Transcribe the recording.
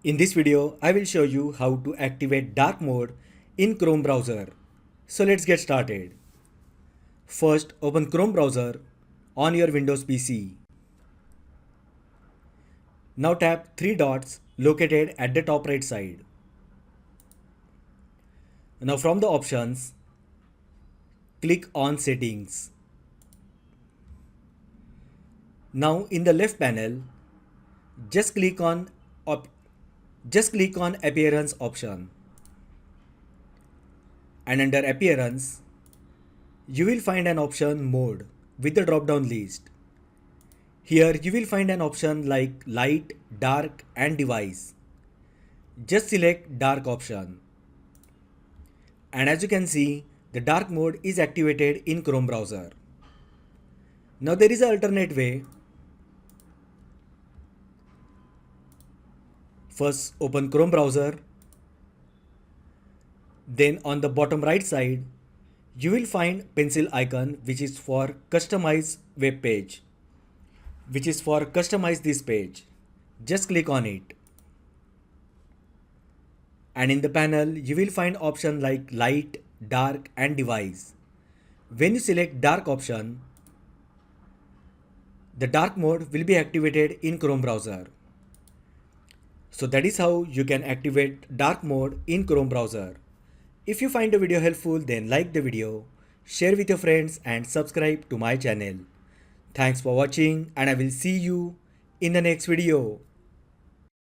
In this video, I will show you how to activate dark mode in Chrome browser. So let's get started. First, open Chrome browser on your Windows PC. Now tap three dots located at the top right side. Now from the options, click on Settings. Now in the left panel, just click on Appearance option. And under Appearance, you will find an option Mode with the drop down list. Here you will find an option like Light, Dark and Device. Just select Dark option. And as you can see, the dark mode is activated in Chrome browser. Now there is an alternate way. First open Chrome browser. Then on the bottom right side, you will find pencil icon which is for customize web page. Which is for customize this page. Just click on it. And in the panel, you will find option like Light, Dark and Device. When you select Dark option, the dark mode will be activated in Chrome browser. So that is how you can activate dark mode in Chrome browser. If you find the video helpful, then like the video, share with your friends and subscribe to my channel. Thanks for watching and I will see you in the next video.